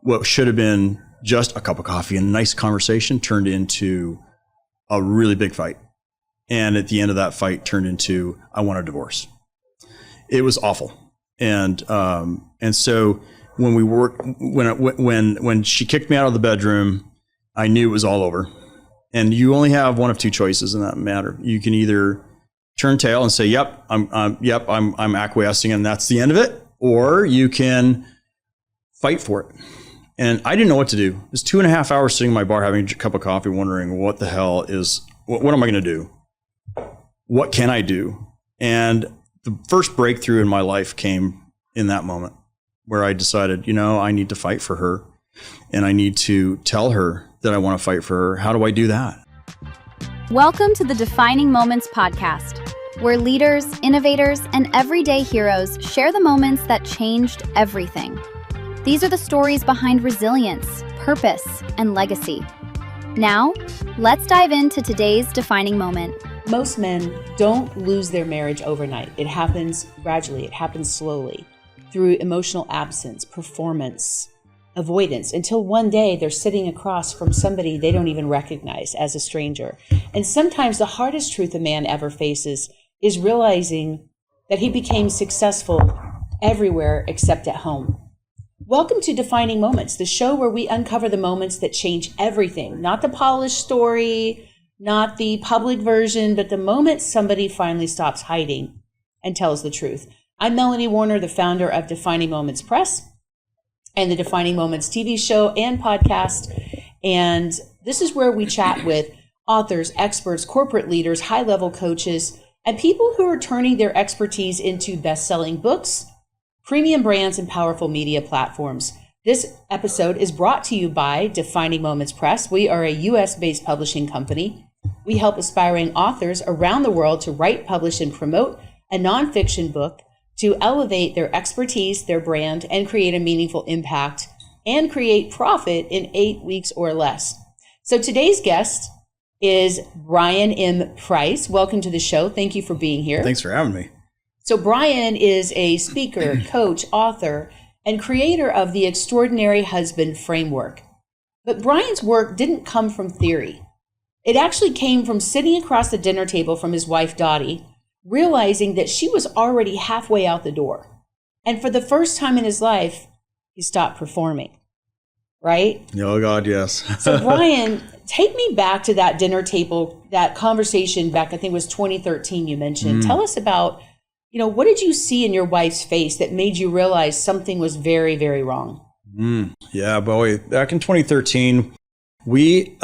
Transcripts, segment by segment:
what should have been just a cup of coffee and a nice conversation turned into a really big fight. And at the end of that fight turned into, I want a divorce. It was awful. And so when she kicked me out of the bedroom, I knew it was all over. And you only have one of two choices in that matter. You can either turn tail and say, yep, I'm acquiescing and that's the end of it. Or you can fight for it. And I didn't know what to do. It was 2.5 hours sitting in my bar having a cup of coffee, wondering what the hell is, what am I going to do? What can I do? And the first breakthrough in my life came in that moment where I decided, I need to fight for her and I need to tell her that I want to fight for her. How do I do that? Welcome to the Defining Moments podcast, where leaders, innovators, and everyday heroes share the moments that changed everything. These are the stories behind resilience, purpose, and legacy. Now, let's dive into today's defining moment. Most men don't lose their marriage overnight. It happens gradually. It happens slowly through emotional absence, performance, avoidance, until one day they're sitting across from somebody they don't even recognize as a stranger. And sometimes the hardest truth a man ever faces is realizing that he became successful everywhere except at home. Welcome to Defining Moments, the show where we uncover the moments that change everything, not the polished story, not the public version, but the moment somebody finally stops hiding and tells the truth. I'm Melanie Warner, the founder of Defining Moments Press and the Defining Moments TV show and podcast. And this is where we chat with authors, experts, corporate leaders, high-level coaches, and people who are turning their expertise into best-selling books, premium brands, and powerful media platforms. This episode is brought to you by Defining Moments Press. We are a US-based publishing company. We help aspiring authors around the world to write, publish, and promote a nonfiction book to elevate their expertise, their brand, and create a meaningful impact and create profit in 8 weeks or less. So today's guest is Brian M. Price. Welcome to the show. Thank you for being here. Thanks for having me. So Brian is a speaker, coach, author, and creator of the Extraordinary Husband Framework. But Brian's work didn't come from theory. It actually came from sitting across the dinner table from his wife, Dottie, realizing that she was already halfway out the door. And for the first time in his life, he stopped performing, right? Oh, God, yes. So Brian, take me back to that dinner table, that conversation back, I think it was 2013 you mentioned. Tell us about, what did you see in your wife's face that made you realize something was very, very wrong? Yeah, boy, back in 2013, when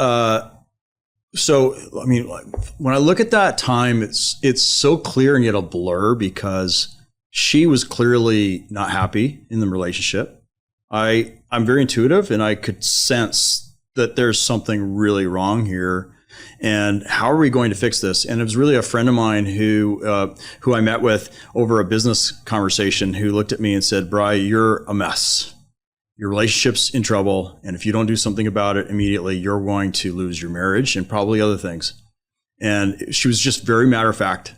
I look at that time, it's so clear and yet a blur because she was clearly not happy in the relationship. I'm very intuitive and I could sense that there's something really wrong here. And how are we going to fix this? And it was really a friend of mine who I met with over a business conversation who looked at me and said, "Bri, you're a mess. Your relationship's in trouble. And if you don't do something about it immediately, you're going to lose your marriage and probably other things." And she was just very matter of fact.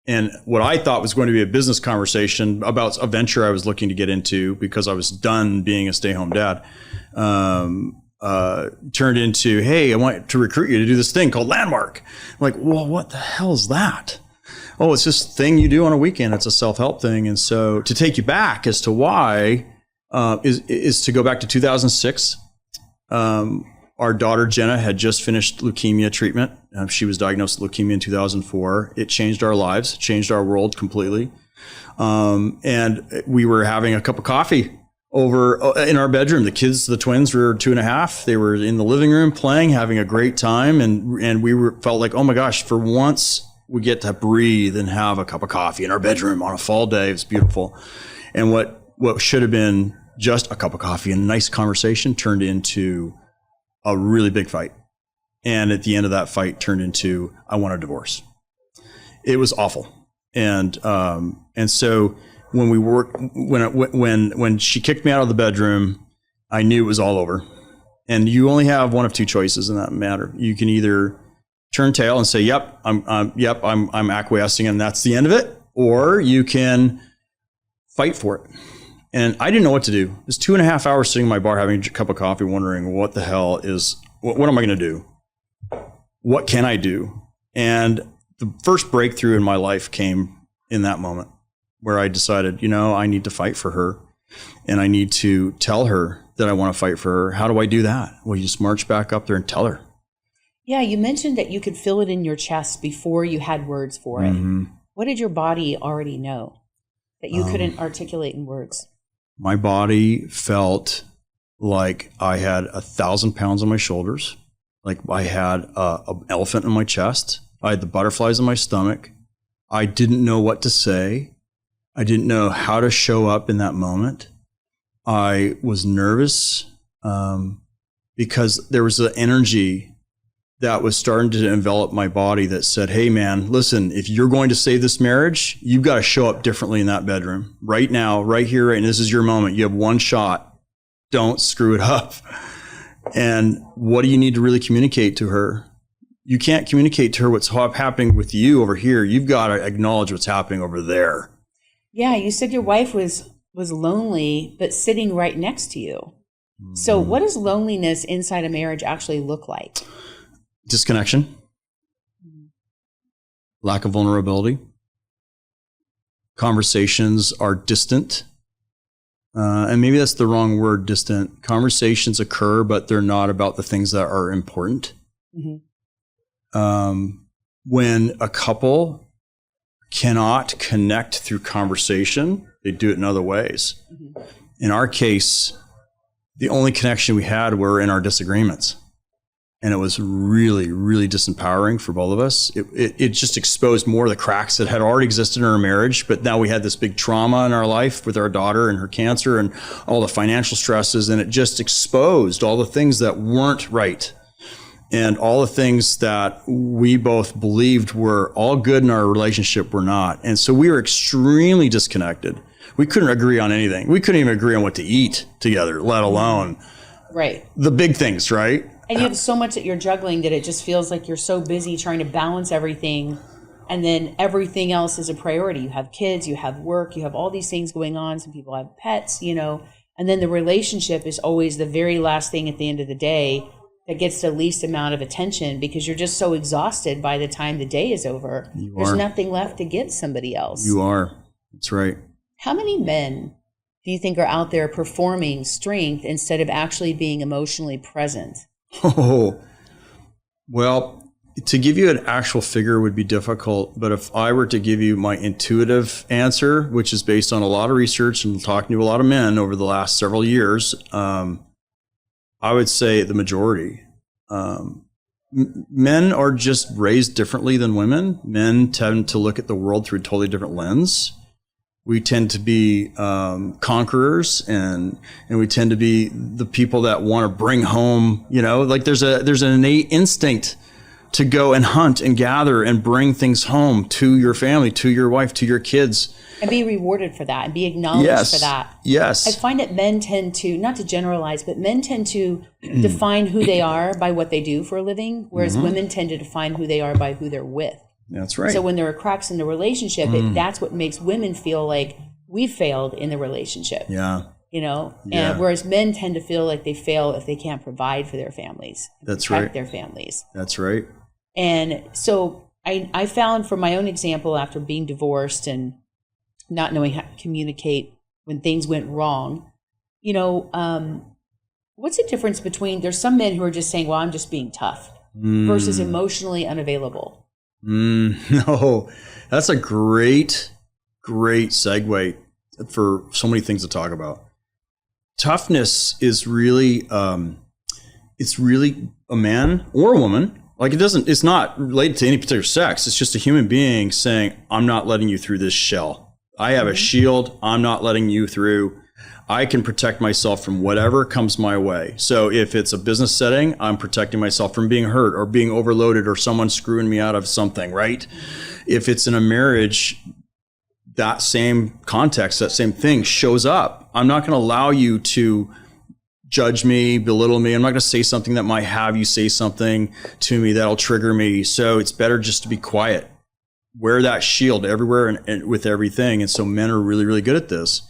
And what I thought was going to be a business conversation about a venture I was looking to get into because I was done being a stay-home dad, turned into, "Hey, I want to recruit you to do this thing called Landmark." I'm like, well, what the hell is that? Oh, it's this thing you do on a weekend. It's a self-help thing. And so to take you back as to why is to go back to 2006. Our daughter, Jenna, had just finished leukemia treatment. She was diagnosed with leukemia in 2004. It changed our lives, changed our world completely. And we were having a cup of coffee over in our bedroom. The twins were 2.5. They were in the living room playing, having a great time. And we felt like, oh my gosh, for once we get to breathe and have a cup of coffee in our bedroom on a fall day. It was beautiful. And what should have been just a cup of coffee and a nice conversation turned into a really big fight. And at the end of that fight turned into, I want a divorce. It was awful. And so when she kicked me out of the bedroom, I knew it was all over. And you only have one of two choices in that matter. You can either turn tail and say, yep, I'm acquiescing and that's the end of it. Or you can fight for it. And I didn't know what to do. It was 2.5 hours sitting in my bar having a cup of coffee, wondering what the hell is, what am I going to do? What can I do? And the first breakthrough in my life came in that moment where I decided, I need to fight for her and I need to tell her that I want to fight for her. How do I do that? Well, you just march back up there and tell her. Yeah, you mentioned that you could feel it in your chest before you had words for it. Mm-hmm. What did your body already know that you couldn't articulate in words? My body felt like I had 1,000 pounds on my shoulders, like I had an elephant in my chest. I had the butterflies in my stomach. I didn't know what to say. I didn't know how to show up in that moment. I was nervous because there was an energy that was starting to envelop my body that said, hey, man, listen, if you're going to save this marriage, you've got to show up differently in that bedroom. Right now, right here, right now, this is your moment. You have one shot. Don't screw it up. And what do you need to really communicate to her? You can't communicate to her what's happening with you over here. You've got to acknowledge what's happening over there. Yeah, you said your wife was lonely, but sitting right next to you. So what does loneliness inside a marriage actually look like? Disconnection, lack of vulnerability. Conversations are distant. And maybe that's the wrong word, distant. Conversations occur, but they're not about the things that are important. Mm-hmm. When a couple cannot connect through conversation, they do it in other ways. Mm-hmm. In our case, the only connection we had were in our disagreements. And it was really, really disempowering for both of us. It just exposed more of the cracks that had already existed in our marriage. But now we had this big trauma in our life with our daughter and her cancer and all the financial stresses. And it just exposed all the things that weren't right. And all the things that we both believed were all good in our relationship were not. And so we were extremely disconnected. We couldn't agree on anything. We couldn't even agree on what to eat together, let alone the big things, right? And you have so much that you're juggling that it just feels like you're so busy trying to balance everything. And then everything else is a priority. You have kids, you have work, you have all these things going on. Some people have pets, and then the relationship is always the very last thing at the end of the day that gets the least amount of attention because you're just so exhausted by the time the day is over. There's nothing left to give somebody else. You are. That's right. How many men do you think are out there performing strength instead of actually being emotionally present? Oh, well, to give you an actual figure would be difficult. But if I were to give you my intuitive answer, which is based on a lot of research and talking to a lot of men over the last several years, I would say the majority. Men are just raised differently than women. Men tend to look at the world through a totally different lens. We tend to be conquerors, and we tend to be the people that want to bring home, like there's an innate instinct to go and hunt and gather and bring things home to your family, to your wife, to your kids. And be rewarded for that and be acknowledged for that. Yes. I find that men tend to, not to generalize, but men tend to define who they are by what they do for a living, whereas women tend to define who they are by who they're with. That's right. So when there are cracks in the relationship, that's what makes women feel like we've failed in the relationship. Yeah. And whereas men tend to feel like they fail if they can't provide for their families. That's right. Their families. That's right. And so I found from my own example after being divorced and not knowing how to communicate when things went wrong, what's the difference between, there's some men who are just saying, well, I'm just being tough versus emotionally unavailable. No, that's a great segue for so many things to talk about. Toughness is really, it's really a man or a woman. Like it's not related to any particular sex. It's just a human being saying, I'm not letting you through this shell. I have a shield. I'm not letting you through. I can protect myself from whatever comes my way. So if it's a business setting, I'm protecting myself from being hurt or being overloaded or someone screwing me out of something, right? If it's in a marriage, that same context, that same thing shows up. I'm not going to allow you to judge me, belittle me. I'm not going to say something that might have you say something to me that'll trigger me. So it's better just to be quiet. Wear that shield everywhere and with everything. And so men are really, really good at this.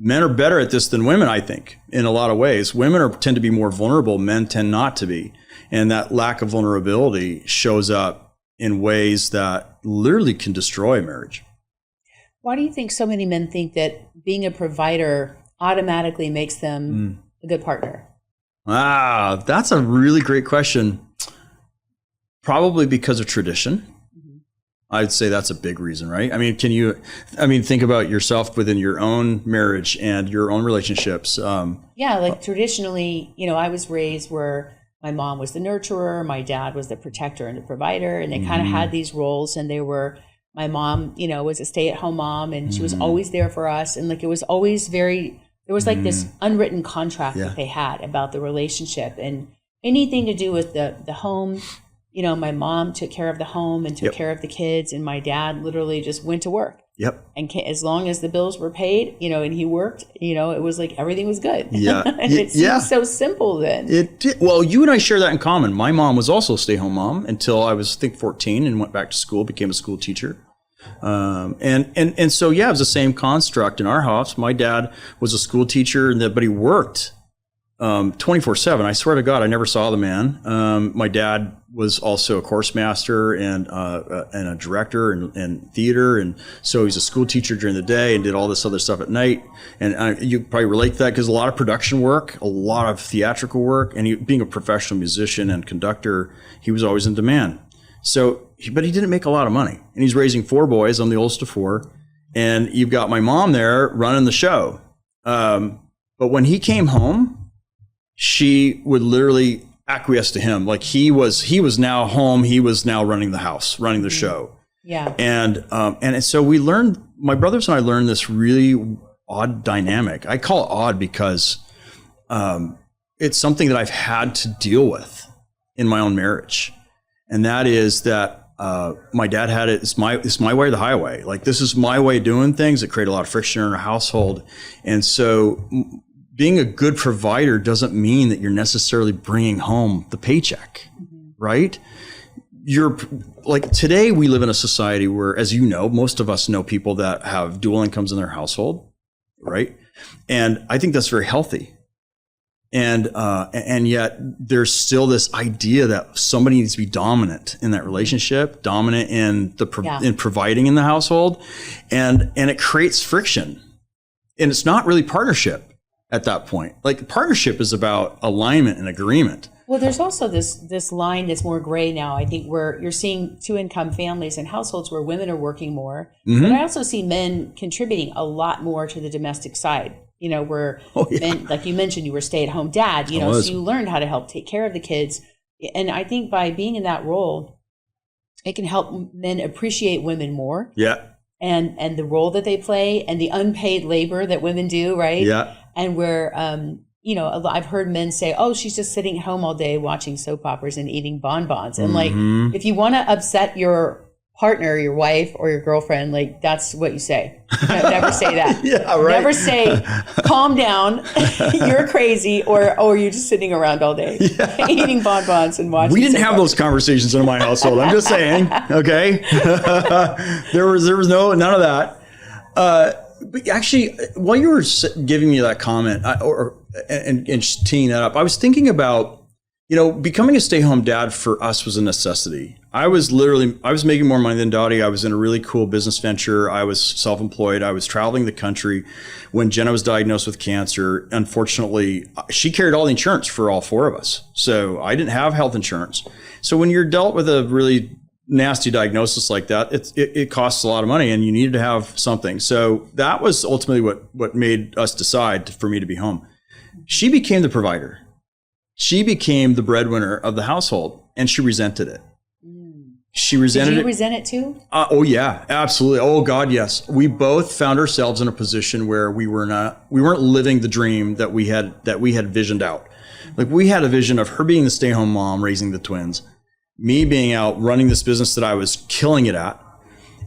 Men are better at this than women, I think, in a lot of ways. Women tend to be more vulnerable. Men tend not to be. And that lack of vulnerability shows up in ways that literally can destroy a marriage. Why do you think so many men think that being a provider automatically makes them a good partner? That's a really great question. Probably because of tradition. I'd say that's a big reason, right? I mean, think about yourself within your own marriage and your own relationships. Like traditionally, I was raised where my mom was the nurturer, my dad was the protector and the provider, and they kind of had these roles, and my mom, was a stay-at-home mom, and she was always there for us, and like it was always there was like this unwritten contract that they had about the relationship, and anything to do with the home. My mom took care of the home and took care of the kids, and my dad literally just went to work. Yep. And as long as the bills were paid, and he worked, it was like everything was good. Yeah. And it seemed so simple then. It did. Well, you and I share that in common. My mom was also a stay-home mom until I was, 14, and went back to school, became a school teacher. And so, it was the same construct in our house. My dad was a school teacher, but he worked 24/7. I swear to God, I never saw the man. My dad was also a course master and a director and theater, and so he's a school teacher during the day and did all this other stuff at night. And you probably relate to that because a lot of production work, a lot of theatrical work, and being a professional musician and conductor, he was always in demand. So, but he didn't make a lot of money, and he's raising 4 boys. I'm the oldest of 4, and you've got my mom there running the show. But when he came home, she would literally acquiesce to him. Like he was now home. He was now running the house, running the show. Yeah. And so we learned, my brothers and I learned this really odd dynamic. I call it odd because it's something that I've had to deal with in my own marriage. And that is that my dad had it. It's my way or the highway. Like this is my way of doing things that create a lot of friction in our household. And so being a good provider doesn't mean that you're necessarily bringing home the paycheck, right? You're like today we live in a society where, as you know, most of us know people that have dual incomes in their household, right? And I think that's very healthy. And yet there's still this idea that somebody needs to be dominant in that relationship, dominant in in providing in the household, and it creates friction. And it's not really partnership at that point. Like partnership is about alignment and agreement. Well, there's also this line that's more gray now. I think where you're seeing 2-income families and households where women are working more, but I also see men contributing a lot more to the domestic side. Where men, like you mentioned, you were a stay-at-home dad, so you learned how to help take care of the kids. And I think by being in that role, it can help men appreciate women more. Yeah. And the role that they play and the unpaid labor that women do, right? Yeah. And where, I've heard men say, oh, she's just sitting at home all day watching soap operas and eating bonbons. And like, if you want to upset your partner, your wife or your girlfriend, like that's what you say. Never say that. Yeah, right. Never say, calm down, you're crazy, or you're just sitting around all day eating bonbons and watching. We didn't have those conversations in my household. I'm just saying, okay? there was none of that. But actually, while you were giving me that comment and teeing that up, I was thinking about, becoming a stay-home dad for us was a necessity. I was making more money than Dottie. I was in a really cool business venture. I was self-employed. I was traveling the country when Jenna was diagnosed with cancer. Unfortunately, she carried all the insurance for all 4 of us. So I didn't have health insurance. So when you're dealt with a really nasty diagnosis like that, it costs a lot of money and you needed to have something. So that was ultimately what made us decide for me to be home. She became the provider. She became the breadwinner of the household, and she resented it. She resented it. Did you resent it too? Oh yeah, absolutely. Oh God, yes. We both found ourselves in a position where we weren't living the dream that we had visioned out. Like we had a vision of her being the stay-home mom, raising the twins, me being out running this business that I was killing it at.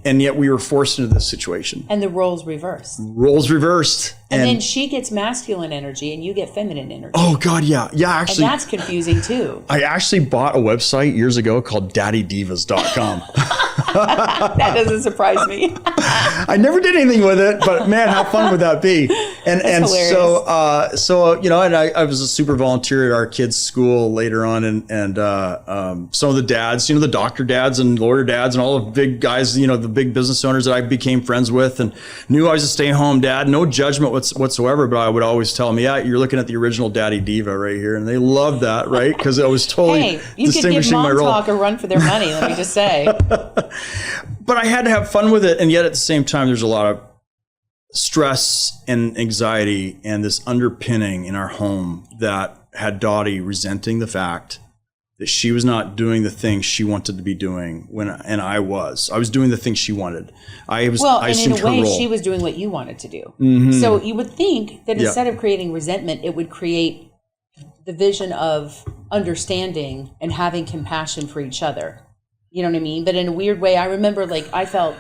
And yet we were forced into this situation. And the roles reversed. And then she gets masculine energy and you get feminine energy. Oh God, yeah. Yeah, actually. And that's confusing too. I actually bought a website years ago called daddydivas.com. That doesn't surprise me. I never did anything with it, but man, how fun would that be? And so you know, and I was a super volunteer at our kids' school later on, and some of the dads, you know, the doctor dads and lawyer dads and all the big guys, you know, the big business owners that I became friends with, and knew I was a stay-at-home dad, no judgment whatsoever, but I would always tell them, yeah, you're looking at the original Daddy Diva right here, and they loved that, right? Because I was totally distinguishing my role. Mom Talk a run for their money, let me just say. But I had to have fun with it, and yet at the same time, there's a lot of stress and anxiety and this underpinning in our home that had Dottie resenting the fact that she was not doing the things she wanted to be doing and I was doing the things she wanted. I assumed in a way, her role. she was doing what you wanted to do. Mm-hmm. So you would think that instead of creating resentment, it would create the vision of understanding and having compassion for each other. You know what I mean? But in a weird way, I remember like I felt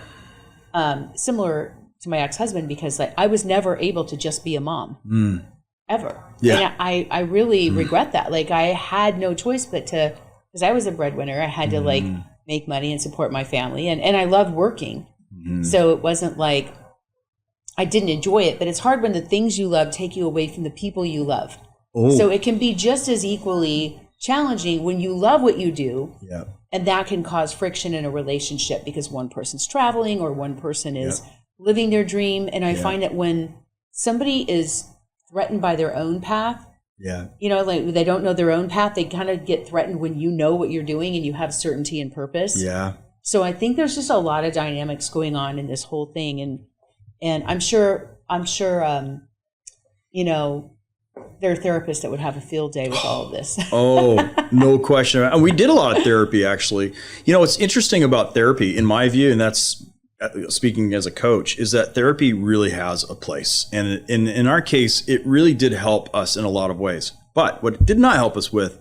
similar to my ex-husband because like I was never able to just be a mom ever. Yeah. And I really regret that. Like I had no choice but to, because I was a breadwinner, I had to like make money and support my family, and I loved working. So it wasn't like I didn't enjoy it, but it's hard when the things you love take you away from the people you love. So it can be just as equally challenging when you love what you do. Yeah. And that can cause friction in a relationship because one person's traveling or one person is living their dream. And I find that when somebody is threatened by their own path, you know, like they don't know their own path, they kind of get threatened when you know what you're doing and you have certainty and purpose. Yeah. So I think there's just a lot of dynamics going on in this whole thing. And I'm sure, you know, there are therapists that would have a field day with all of this. No question. And we did a lot of therapy, actually. You know, what's interesting about therapy, in my view, and that's speaking as a coach, is that therapy really has a place. And in our case, it really did help us in a lot of ways. But what it did not help us with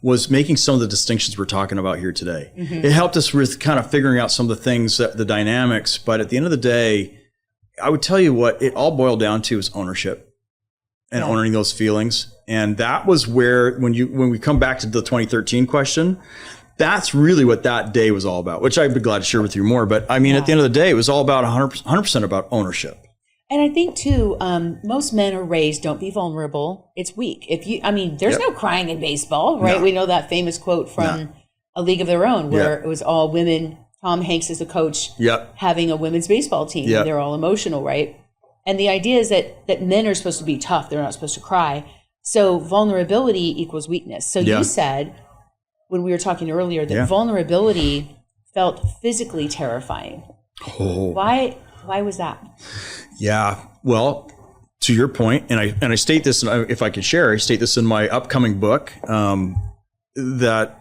was making some of the distinctions we're talking about here today. It helped us with kind of figuring out some of the things, the dynamics. But at the end of the day, I would tell you what it all boiled down to is ownership. And honoring those feelings. And that was where, when we come back to the 2013 question, that's really what that day was all about, which I'd be glad to share with you more. But I mean, at the end of the day, it was all about 100% about ownership. And I think too, most men are raised, don't be vulnerable. It's weak. There's no crying in baseball, right? No. We know that famous quote from A League of Their Own, where it was all women. Tom Hanks is a coach having a women's baseball team. And they're all emotional, right? And the idea is that men are supposed to be tough. They're not supposed to cry. So vulnerability equals weakness. So you said, when we were talking earlier, that vulnerability felt physically terrifying. Why was that? Yeah. Well, to your point, and I state this, if I could share, I state this in my upcoming book, that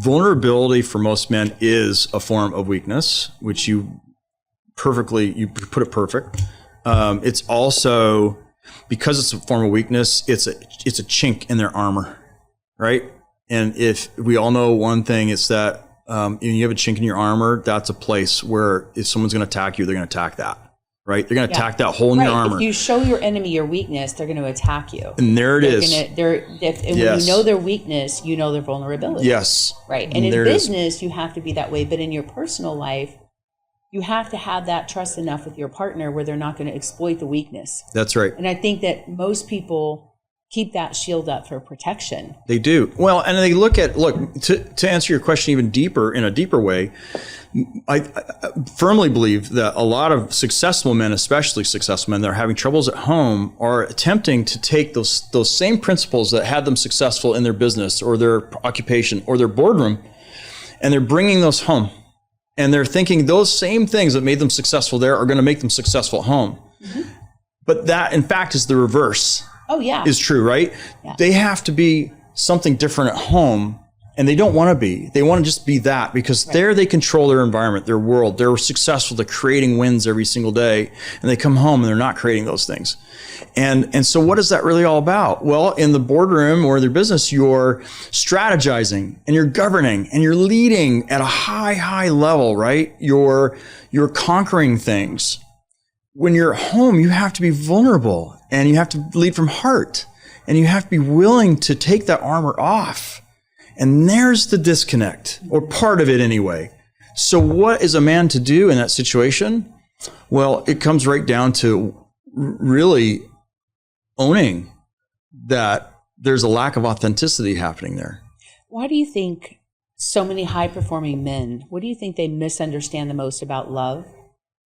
vulnerability for most men is a form of weakness, which you put it perfect. It's also, because it's a form of weakness, it's a chink in their armor, right? And if we all know one thing, it's that you have a chink in your armor, that's a place where if someone's going to attack you, they're going to attack that, right? They're going to attack that hole in your armor. If you show your enemy your weakness, they're going to attack you. And there it is. When you know their weakness, you know their vulnerability. Yes. Right. And in business, you have to be that way. But in your personal life, you have to have that trust enough with your partner where they're not going to exploit the weakness. That's right. And I think that most people keep that shield up for protection. They do. Well, and they look, to answer your question even deeper, in a deeper way, I firmly believe that a lot of successful men, especially successful men that are having troubles at home, are attempting to take those same principles that had them successful in their business or their occupation or their boardroom, and they're bringing those home. And they're thinking those same things that made them successful there are going to make them successful at home. But that, in fact, is the reverse. Is true, right? Yeah. They have to be something different at home, and they don't want to be. They want to just be that, because there they control their environment, their world. They're successful. They're creating wins every single day, and they come home and they're not creating those things. And so what is that really all about? Well, in the boardroom or their business, you're strategizing and you're governing and you're leading at a high level, right? You're conquering things. When you're at home, you have to be vulnerable and you have to lead from heart, and you have to be willing to take that armor off. And there's the disconnect, or part of it anyway. So what is a man to do in that situation? Well, it comes right down to really owning that there's a lack of authenticity happening there. Why do you think so many high-performing men, what do you think they misunderstand the most about love?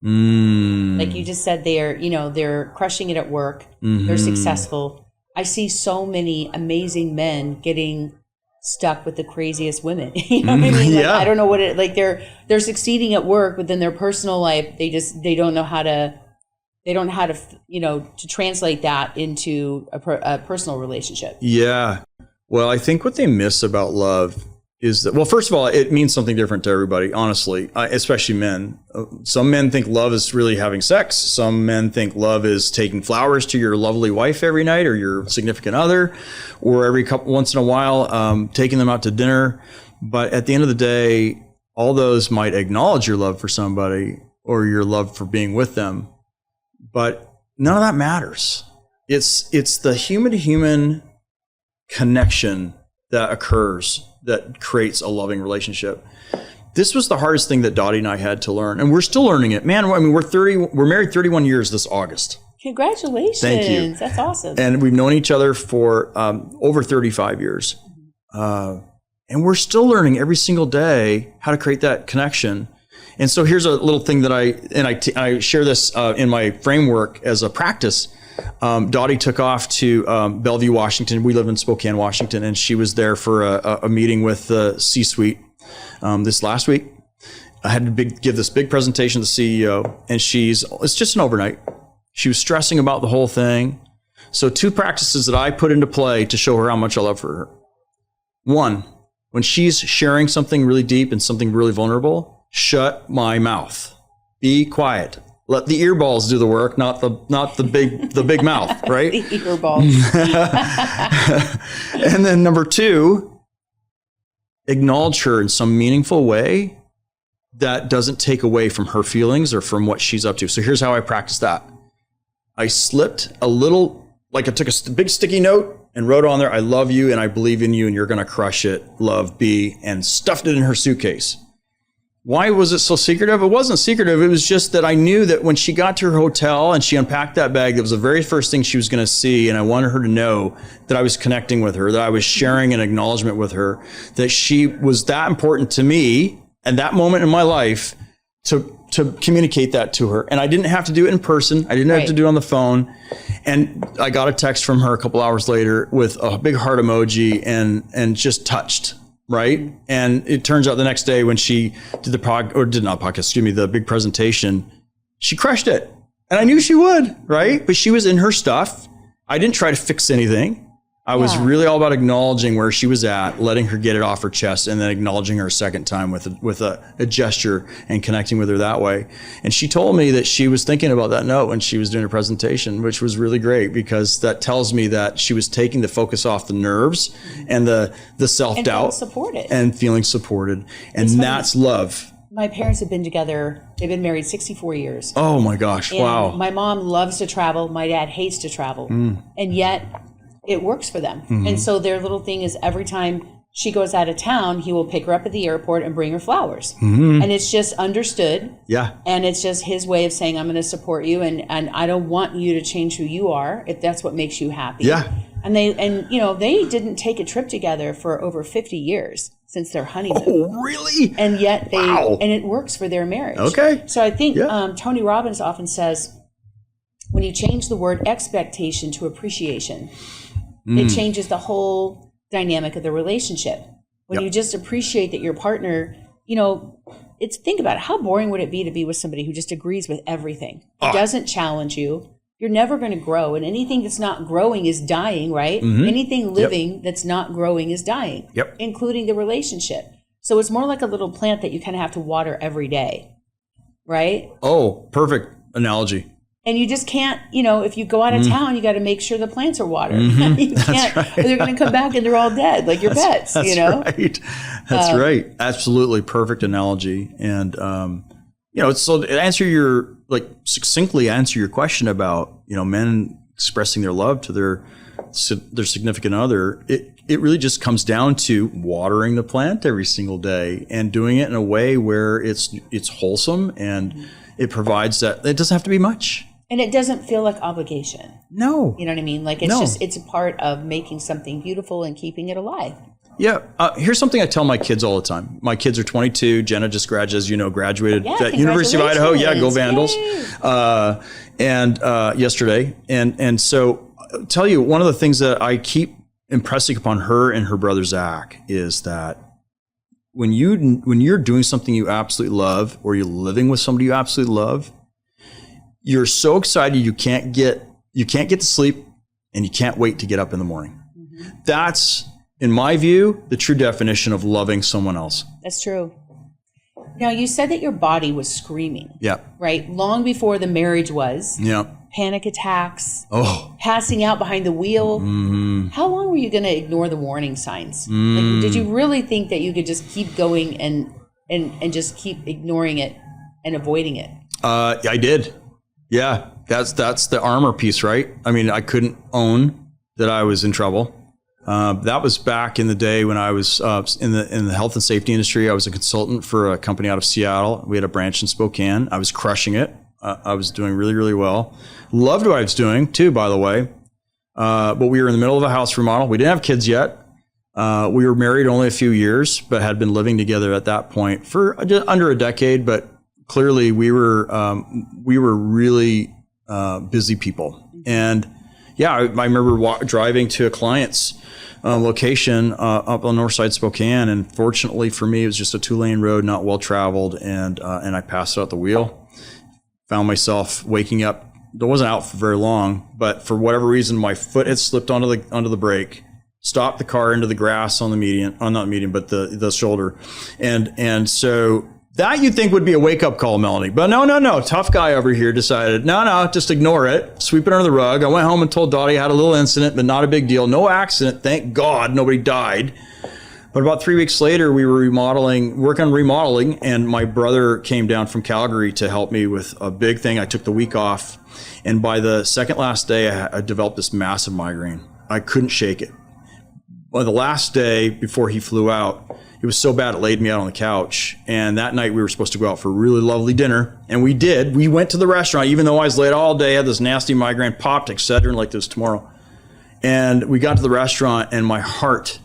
Like you just said, they're crushing it at work. They're successful. I see so many amazing men getting stuck with the craziest women. You know what I mean? Like, I don't know what it, like they're succeeding at work, but then their personal life, they don't know how to, to translate that into a personal relationship. Yeah. Well, I think what they miss about love is that, well, first of all, it means something different to everybody, honestly, especially men. Some men think love is really having sex. Some men think love is taking flowers to your lovely wife every night or your significant other, or once in a while, taking them out to dinner. But at the end of the day, all those might acknowledge your love for somebody or your love for being with them, but none of that matters. It's the human-to-human connection that occurs that creates a loving relationship. This was the hardest thing that Dottie and I had to learn, and we're still learning it. Man, I mean, we're married 31 years this August. Congratulations. Thank you. That's awesome. And we've known each other for over 35 years. And we're still learning every single day how to create that connection. And so here's a little thing that I share this in my framework as a practice. Dottie took off to Bellevue, Washington. We live in Spokane, Washington, and she was there for a meeting with the C-suite this last week. I had to give this big presentation to the CEO, and it's just an overnight. She was stressing about the whole thing. So 2 practices that I put into play to show her how much I love her. 1, when she's sharing something really deep and something really vulnerable, shut my mouth. Be quiet. Let the earballs do the work, not the big mouth, right? The earballs. And then number 2, acknowledge her in some meaningful way that doesn't take away from her feelings or from what she's up to. So here's how I practice that. I slipped a little, like I took a big sticky note and wrote on there, "I love you and I believe in you and you're going to crush it, love, B," and stuffed it in her suitcase. Why was it so secretive? It wasn't secretive. It was just that I knew that when she got to her hotel and she unpacked that bag, that was the very first thing she was going to see. And I wanted her to know that I was connecting with her, that I was sharing an acknowledgement with her, that she was that important to me at that moment in my life to communicate that to her. And I didn't have to do it in person. I didn't have to do it on the phone. And I got a text from her a couple hours later with a big heart emoji and just touched. Right. And it turns out the next day when she did the big presentation, she crushed it. And I knew she would. Right. But she was in her stuff. I didn't try to fix anything. I was really all about acknowledging where she was at, letting her get it off her chest, and then acknowledging her a second time with a gesture and connecting with her that way. And she told me that she was thinking about that note when she was doing her presentation, which was really great because that tells me that she was taking the focus off the nerves and the self-doubt and feeling supported. And that's love. My parents have been together. They've been married 64 years. Oh my gosh. And wow. My mom loves to travel. My dad hates to travel. And yet it works for them. And so their little thing is every time she goes out of town, he will pick her up at the airport and bring her flowers. And it's just understood. Yeah. And it's just his way of saying, I'm going to support you. And I don't want you to change who you are if that's what makes you happy. Yeah. And they didn't take a trip together for over 50 years since their honeymoon. Oh, really? And yet and it works for their marriage. Okay. So I think Tony Robbins often says, when you change the word expectation to appreciation, it changes the whole dynamic of the relationship. When you just appreciate that your partner, think about it. How boring would it be to be with somebody who just agrees with everything? Who doesn't challenge you? You're never going to grow. And anything that's not growing is dying, right? Anything living that's not growing is dying, including the relationship. So it's more like a little plant that you kind of have to water every day, right? Oh, perfect analogy. And you just can't, if you go out of town, you got to make sure the plants are watered. You can't, or they're going to come back and they're all dead, like your pets, That's right. That's right. Absolutely perfect analogy. And, so to succinctly answer your question about, men expressing their love to their significant other, it really just comes down to watering the plant every single day and doing it in a way where it's wholesome and it provides that. It doesn't have to be much. And it doesn't feel like obligation. No. You know what I mean? Like it's a part of making something beautiful and keeping it alive. Yeah. Here's something I tell my kids all the time. My kids are 22. Jenna just graduated, as you know, graduated at University of Idaho. Yeah, go Vandals. Yesterday. And so I'll tell you, one of the things that I keep impressing upon her and her brother Zach is that when you're doing something you absolutely love, or you're living with somebody you absolutely love, you're so excited you can't get to sleep, and you can't wait to get up in the morning. Mm-hmm. That's, in my view, the true definition of loving someone else. That's true. Now, you said that your body was screaming. Yeah. Right? Long before the marriage was. Yeah. Panic attacks. Oh. Passing out behind the wheel. Mm-hmm. How long were you going to ignore the warning signs? Like, did you really think that you could just keep going and just keep ignoring it and avoiding it? I did. Yeah. That's the armor piece, right? I mean, I couldn't own that I was in trouble. That was back in the day when I was in the health and safety industry. I was a consultant for a company out of Seattle. We had a branch in Spokane. I was crushing it. I was doing really, really well. Loved what I was doing too, by the way. But we were in the middle of a house remodel. We didn't have kids yet. We were married only a few years, but had been living together at that point for under a decade. But clearly, we were really busy people. And yeah, I remember driving to a client's location up on north side Spokane, and fortunately for me, it was just a 2-lane road, not well traveled, and I passed out the wheel. Found myself waking up. I wasn't out for very long, but for whatever reason, my foot had slipped onto the brake, stopped the car into the grass on the median, not the median, but the shoulder, and so. That you'd think would be a wake-up call, Melanie. But no. Tough guy over here decided, no, just ignore it. Sweep it under the rug. I went home and told Dottie I had a little incident, but not a big deal. No accident. Thank God. Nobody died. But about 3 weeks later, we were working on remodeling, and my brother came down from Calgary to help me with a big thing. I took the week off. And by the second last day, I developed this massive migraine. I couldn't shake it. By the last day before he flew out, it was so bad it laid me out on the couch. And that night we were supposed to go out for a really lovely dinner. And we did. We went to the restaurant, even though I was late all day, had this nasty migraine, popped Excedrin like this tomorrow. And we got to the restaurant and my heart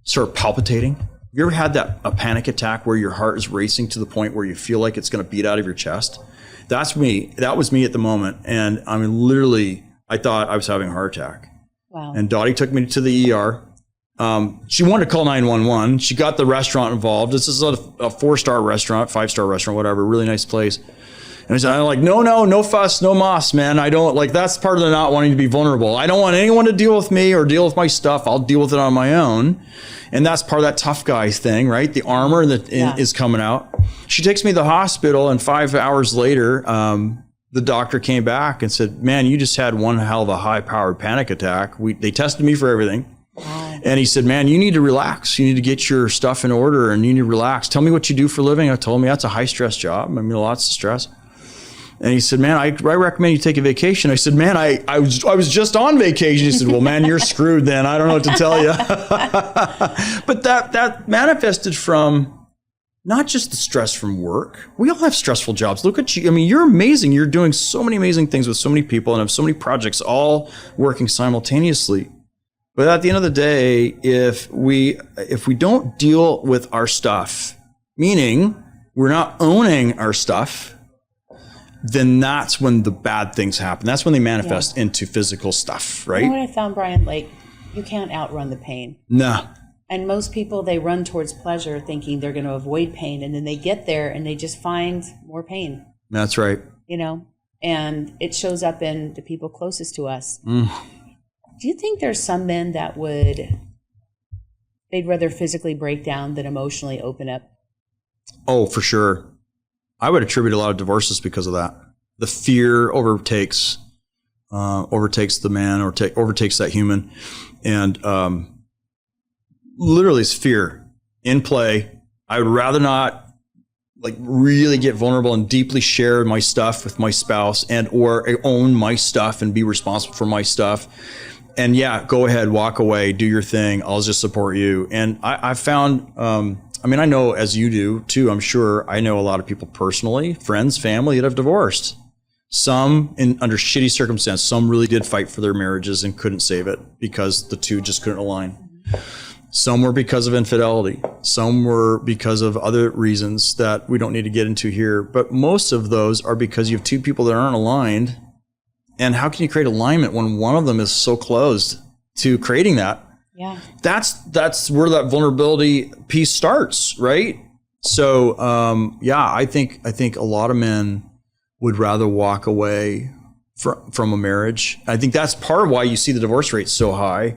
started palpitating. Have you ever had a panic attack where your heart is racing to the point where you feel like it's going to beat out of your chest? That's me. That was me at the moment. And I mean, literally, I thought I was having a heart attack. Wow. And Dottie took me to the ER. She wanted to call 911. She got the restaurant involved. This is a 4-star restaurant, 5-star restaurant, whatever, really nice place. And I said, I'm like, no fuss, no muss, man. I don't that's part of the not wanting to be vulnerable. I don't want anyone to deal with me or deal with my stuff. I'll deal with it on my own. And that's part of that tough guy thing, right? The armor that is coming out. She takes me to the hospital, and 5 hours later, the doctor came back and said, man, you just had one hell of a high-powered panic attack. They tested me for everything. And he said, man, you need to relax. You need to get your stuff in order and you need to relax. Tell me what you do for a living. I told him that's a high stress job. I mean, lots of stress. And he said, man, I recommend you take a vacation. I said, man, I was just on vacation. He said, well, man, you're screwed then. I don't know what to tell you. But that manifested from not just the stress from work. We all have stressful jobs. Look at you. I mean, you're amazing. You're doing so many amazing things with so many people and have so many projects all working simultaneously. But at the end of the day, if we don't deal with our stuff, meaning we're not owning our stuff, then that's when the bad things happen. That's when they manifest into physical stuff, right? You know what I found, Brian? Like, you can't outrun the pain. No. And most people, they run towards pleasure thinking they're going to avoid pain. And then they get there and they just find more pain. That's right. You know, and it shows up in the people closest to us. Do you think there's some men that they'd rather physically break down than emotionally open up? Oh, for sure. I would attribute a lot of divorces because of that. The fear overtakes the man or overtakes that human. And literally it's fear in play. I would rather not really get vulnerable and deeply share my stuff with my spouse and or own my stuff and be responsible for my stuff. And yeah, go ahead, walk away, do your thing. I'll just support you. And I found, I know as you do too, I'm sure I know a lot of people personally, friends, family that have divorced. Some under shitty circumstances, some really did fight for their marriages and couldn't save it because the two just couldn't align. Some were because of infidelity. Some were because of other reasons that we don't need to get into here. But most of those are because you have two people that aren't aligned. And how can you create alignment when one of them is so closed to creating that? Yeah. That's where that vulnerability piece starts, right? So, I think a lot of men would rather walk away from a marriage. I think that's part of why you see the divorce rate so high.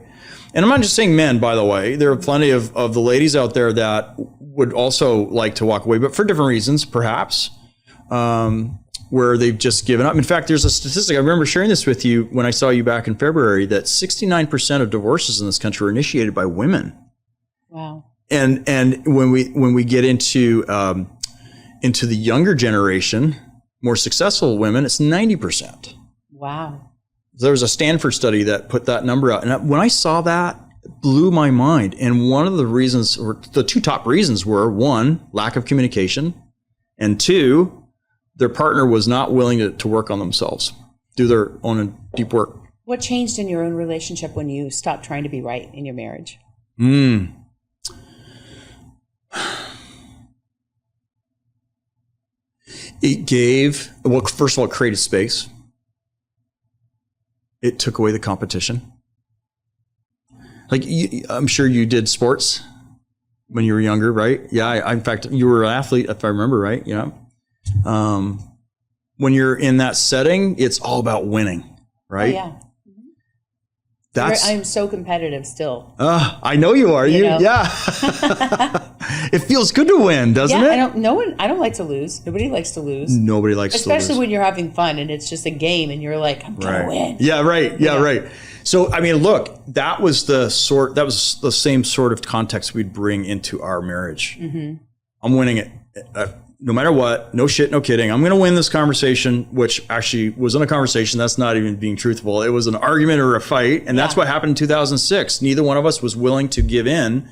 And I'm not just saying men, by the way. There are plenty of the ladies out there that would also like to walk away, but for different reasons, perhaps, where they've just given up. In fact, there's a statistic, I remember sharing this with you when I saw you back in February, that 69% of divorces in this country are initiated by women. Wow. And when we get into the younger generation, more successful women, it's 90%. Wow. There was a Stanford study that put that number out. And when I saw that, it blew my mind. And one of the reasons, or the two top reasons were, one, lack of communication, and two, their partner was not willing to work on themselves, do their own deep work. What changed in your own relationship when you stopped trying to be right in your marriage? It gave, well, first of all, it created space. It took away the competition. Like, I'm sure you did sports when you were younger, right? Yeah, in fact, you were an athlete, if I remember right, you know. When you're in that setting, it's all about winning, right? Oh, yeah. I'm so competitive still. I know you are. Yeah. It feels good to win, doesn't it? I don't like to lose. Nobody likes to lose. Nobody likes to lose. Especially when you're having fun and it's just a game and you're like, I'm going to win. Yeah, right. Yeah, right. So, look, that was the same sort of context we'd bring into our marriage. Mm-hmm. I'm winning it. No matter what, no shit, no kidding. I'm going to win this conversation, which actually wasn't a conversation. That's not even being truthful. It was an argument or a fight. And that's what happened in 2006. Neither one of us was willing to give in.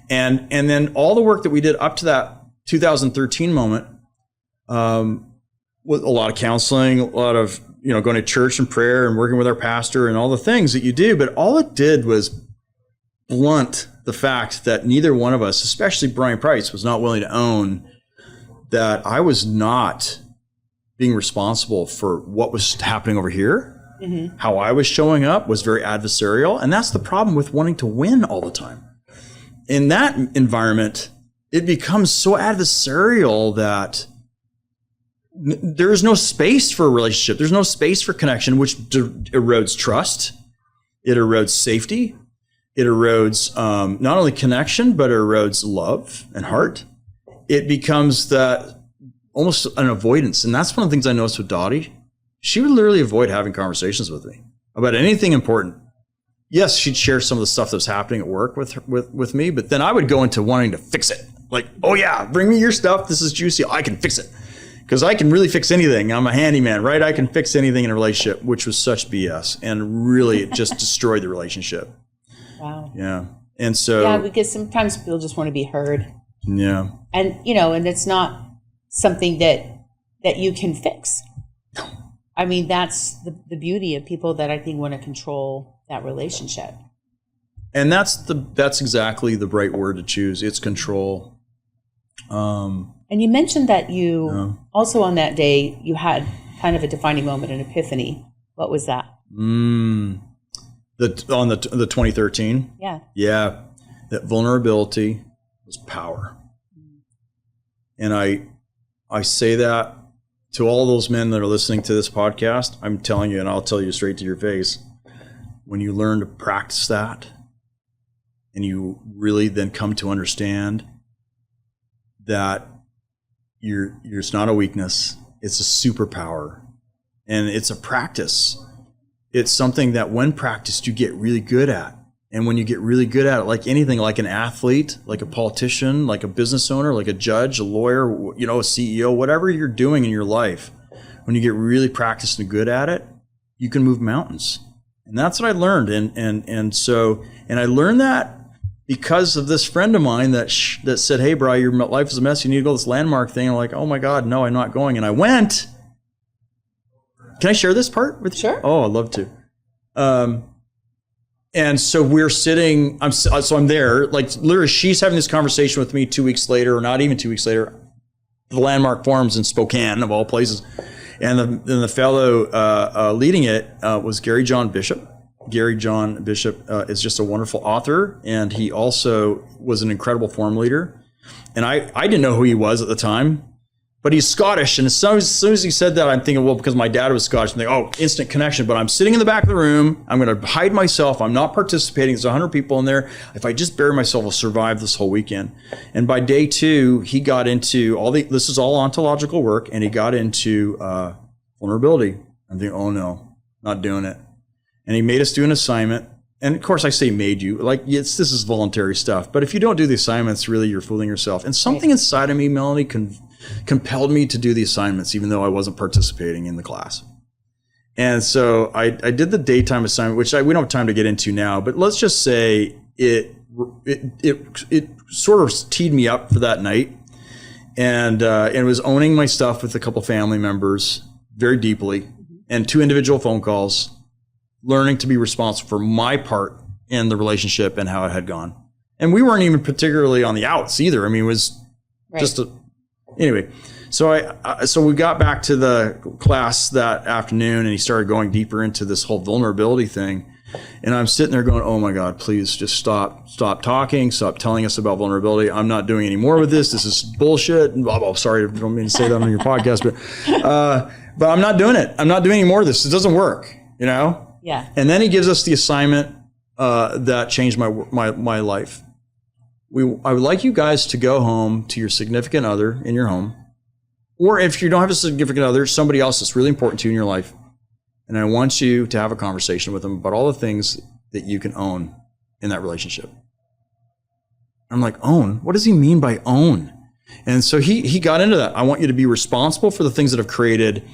And then all the work that we did up to that 2013 moment, with a lot of counseling, a lot of, going to church and prayer and working with our pastor and all the things that you do. But all it did was blunt the fact that neither one of us, especially Brian Price, was not willing to own that I was not being responsible for what was happening over here. Mm-hmm. How I was showing up was very adversarial. And that's the problem with wanting to win all the time. In that environment, it becomes so adversarial that there's no space for a relationship. There's no space for connection, which erodes trust. It erodes safety. It erodes not only connection, but it erodes love and heart. It becomes that almost an avoidance. And that's one of the things I noticed with Dottie. She would literally avoid having conversations with me about anything important. Yes, she'd share some of the stuff that was happening at work with me, but then I would go into wanting to fix it. Like, oh yeah, bring me your stuff. This is juicy. I can fix it. Because I can really fix anything. I'm a handyman, right? I can fix anything in a relationship, which was such BS. And really, it just destroyed the relationship. Wow. Yeah. And so. Yeah, because sometimes people just want to be heard. Yeah. And, and it's not something that you can fix. That's the beauty of people that I think want to control that relationship. And that's exactly the right word to choose. It's control. And you mentioned that you also on that day, you had kind of a defining moment, an epiphany. What was that? On the 2013? Yeah. Yeah. That vulnerability was power. And I say that to all those men that are listening to this podcast. I'm telling you, and I'll tell you straight to your face, when you learn to practice that and you really then come to understand that it's not a weakness, it's a superpower, and it's a practice. It's something that when practiced, you get really good at. And when you get really good at it, like anything, like an athlete, like a politician, like a business owner, like a judge, a lawyer, a CEO, whatever you're doing in your life, when you get really practiced and good at it, you can move mountains. And that's what I learned. And I learned that because of this friend of mine that said, hey, bro, your life is a mess. You need to go to this landmark thing. I'm like, oh my God, no, I'm not going. And I went. Can I share this part with you? Sure. Oh, I'd love to. And so we're sitting, I'm there, like literally she's having this conversation with me 2 weeks later, or not even 2 weeks later, the Landmark Forums in Spokane of all places. And the fellow leading it was Gary John Bishop. Gary John Bishop is just a wonderful author, and he also was an incredible forum leader. And I didn't know who he was at the time, but he's Scottish. And as soon as he said that, I'm thinking, well, because my dad was Scottish, I'm thinking, oh, instant connection. But I'm sitting in the back of the room. I'm going to hide myself. I'm not participating. There's 100 people in there. If I just bury myself, I'll survive this whole weekend. And by day 2, he got into this is all ontological work, and he got into vulnerability. I'm thinking, oh no, not doing it. And he made us do an assignment. And of course, I say made you, like, this is voluntary stuff. But if you don't do the assignments, really, you're fooling yourself. And something inside of me, Melanie, compelled me to do the assignments, even though I wasn't participating in the class. And so I did the daytime assignment, which we don't have time to get into now. But let's just say it sort of teed me up for that night. And it was owning my stuff with a couple family members very deeply, and 2 individual phone calls, learning to be responsible for my part in the relationship and how it had gone. And we weren't even particularly on the outs either. I mean, it was just anyway. So we got back to the class that afternoon, and he started going deeper into this whole vulnerability thing. And I'm sitting there going, oh my God, please just stop talking, stop telling us about vulnerability. I'm not doing any more with this. This is bullshit. Oh, sorry, I don't mean to say that on your podcast, but I'm not doing it. I'm not doing any more of this. It doesn't work, you know? Yeah. And then he gives us the assignment that changed my life. I would like you guys to go home to your significant other in your home, or if you don't have a significant other, somebody else that's really important to you in your life. And I want you to have a conversation with them about all the things that you can own in that relationship. I'm like, own? What does he mean by own? And so he got into that. I want you to be responsible for the things that have created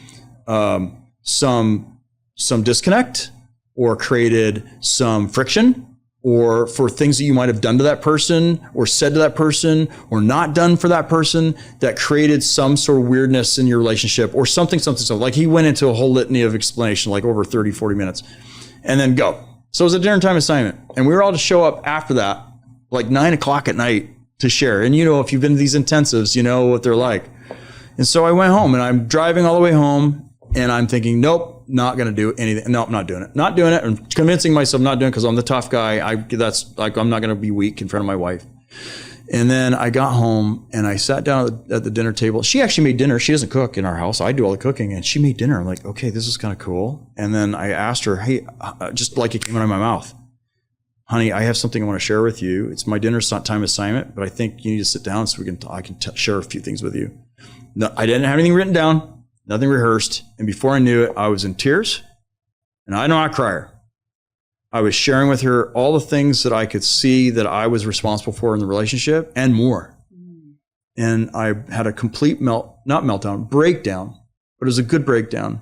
some disconnect, or created some friction, or for things that you might have done to that person, or said to that person, or not done for that person, that created some sort of weirdness in your relationship, or something. Like he went into a whole litany of explanation, like over 30, 40 minutes, and then go. So it was a dinner time assignment. And we were all to show up after that, like 9:00 at night, to share. And you know, if you've been to these intensives, you know what they're like. And so I went home, and I'm driving all the way home, and I'm thinking, nope, not going to do anything. No, I'm not doing it. Not doing it. I'm convincing myself not doing it because I'm the tough guy. That's like, I'm not going to be weak in front of my wife. And then I got home, and I sat down at the dinner table. She actually made dinner. She doesn't cook in our house. I do all the cooking, and she made dinner. I'm like, okay, this is kind of cool. And then I asked her, hey, just like it came out of my mouth, honey, I have something I want to share with you. It's my dinner time assignment, but I think you need to sit down so I can share a few things with you. No, I didn't have anything written down. Nothing rehearsed. And before I knew it, I was in tears, and I'm not a crier. I was sharing with her all the things that I could see that I was responsible for in the relationship and more. And I had a complete breakdown, but it was a good breakdown.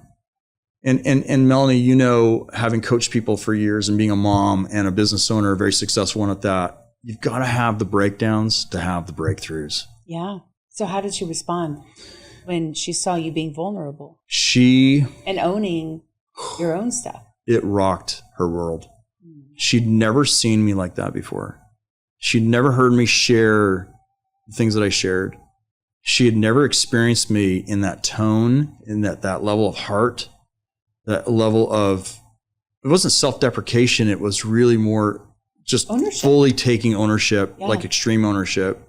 And Melanie, you know, having coached people for years and being a mom and a business owner, a very successful one at that, you've got to have the breakdowns to have the breakthroughs. Yeah. So how did she respond when she saw you being vulnerable? And owning your own stuff. It rocked her world. She'd never seen me like that before. She'd never heard me share the things that I shared. She had never experienced me in that tone, in that level of heart, that level of, it wasn't self-deprecation. It was really more just ownership. Fully taking ownership, like extreme ownership.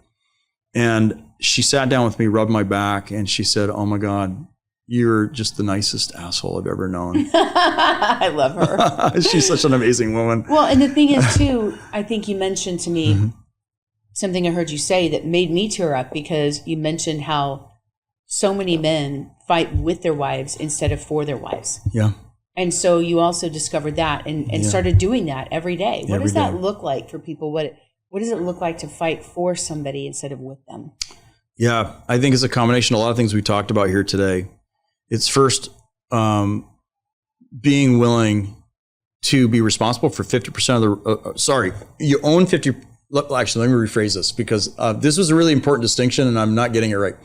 And she sat down with me, rubbed my back, and she said, oh my God, you're just the nicest asshole I've ever known. I love her. She's such an amazing woman. Well, and the thing is too, I think you mentioned to me something I heard you say that made me tear up, because you mentioned how so many men fight with their wives instead of for their wives. Yeah. And so you also discovered that and started doing that every day. What does that look like for people? What does it look like to fight for somebody instead of with them? Yeah, I think it's a combination of a lot of things we talked about here today. It's first being willing to be responsible for 50% of the, you own 50, actually, let me rephrase this because this was a really important distinction and I'm not getting it right.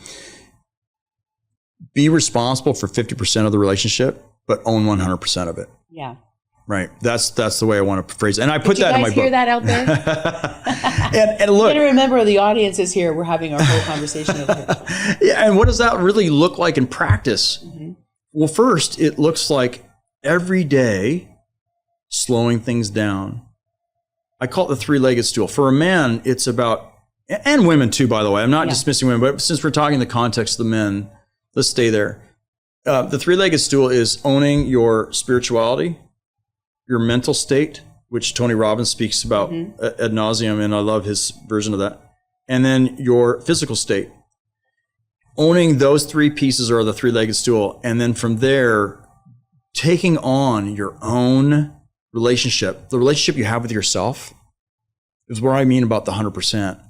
Be responsible for 50% of the relationship, but own 100% of it. Yeah. Right. That's the way I want to phrase it. And I put that in my book. Did you guys hear that out there? and look. You got to remember the audience is here. We're having our whole conversation over here. Yeah. And what does that really look like in practice? Mm-hmm. Well, first, it looks like every day slowing things down. I call it the three-legged stool. For a man, it's about, and women too, by the way. I'm not dismissing women, but since we're talking in the context of the men, let's stay there. The three-legged stool is owning your spirituality, your mental state, which Tony Robbins speaks about ad nauseum, and I love his version of that. And then your physical state. Owning those three pieces are the three-legged stool. And then from there, taking on your own relationship, the relationship you have with yourself, is what I mean about the 100%.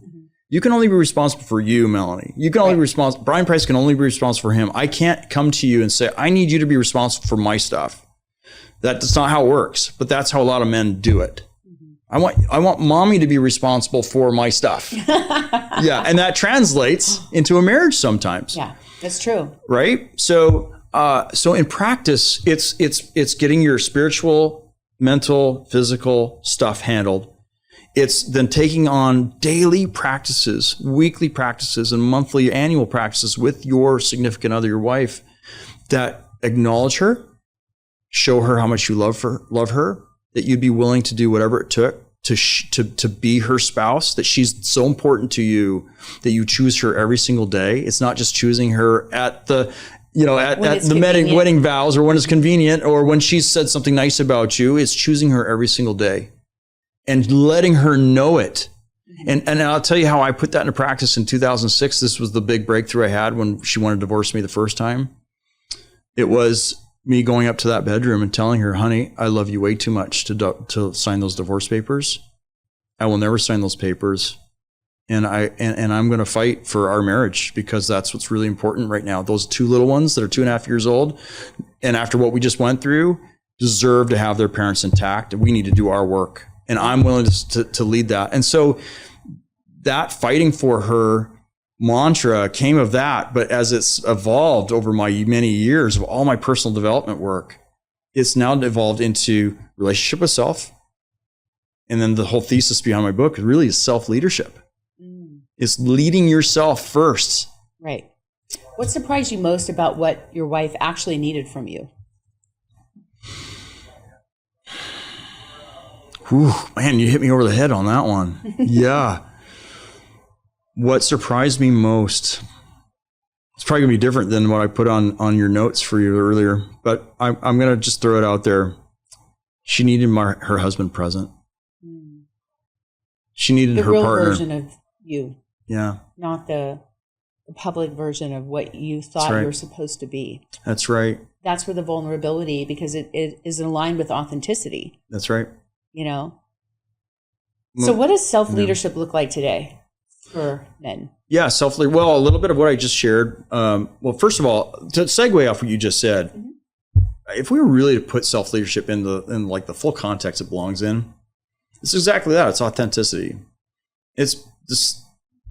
You can only be responsible for you, Melanie. You can only be responsible. Brian Price can only be responsible for him. I can't come to you and say, I need you to be responsible for my stuff. That's not how it works, but that's how a lot of men do it. I want mommy to be responsible for my stuff. Yeah, and that translates into a marriage sometimes. Yeah, that's true. Right? So in practice, it's getting your spiritual, mental, physical stuff handled. It's then taking on daily practices, weekly practices, and monthly, annual practices with your significant other, your wife, that acknowledge her, show her how much you love her, that you'd be willing to do whatever it took to be her spouse, that she's so important to you that you choose her every single day. It's not just choosing her at the wedding vows or when it's convenient or when she's said something nice about you. It's choosing her every single day and letting her know it. And I'll tell you how I put that into practice in 2006. This was the big breakthrough I had when she wanted to divorce me the first time. It was me going up to that bedroom and telling her, honey, I love you way too much to sign those divorce papers. I will never sign those papers. And I'm going to fight for our marriage because that's what's really important right now. Those two little ones that are 2.5 years old, and after what we just went through, deserve to have their parents intact. We need to do our work. And I'm willing to lead that. And so that fighting for her mantra came of that. But as it's evolved over my many years of all my personal development work, it's now evolved into relationship with self. And then the whole thesis behind my book really is self-leadership. It's leading yourself first. Right. What surprised you most about what your wife actually needed from you? Whew, man, you hit me over the head on that one. Yeah. What surprised me most? It's probably gonna be different than what I put on your notes for you earlier, but I'm gonna just throw it out there. She needed her husband present. She needed her partner. The real version of you. Yeah. Not the public version of what you thought you were supposed to be. That's right. That's where the vulnerability, because it is aligned with authenticity. That's right. You know? So what does self-leadership look like today for men? Yeah, well, a little bit of what I just shared. Well, first of all, to segue off what you just said, if we were really to put self-leadership in like the full context it belongs in, it's exactly that. It's authenticity. It's this,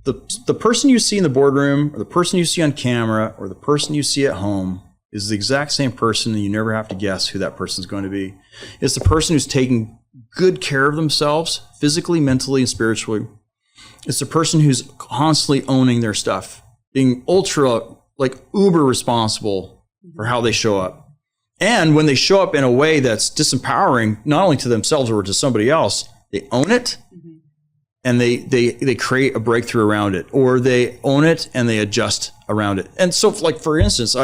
the person you see in the boardroom or the person you see on camera or the person you see at home is the exact same person, and you never have to guess who that person is going to be. It's the person who's taking good care of themselves physically, mentally, and spiritually. It's the person who's constantly owning their stuff, being uber responsible for how they show up. And when they show up in a way that's disempowering, not only to themselves or to somebody else, they own it and they create a breakthrough around it, or they own it and they adjust around it. And so, like, for instance,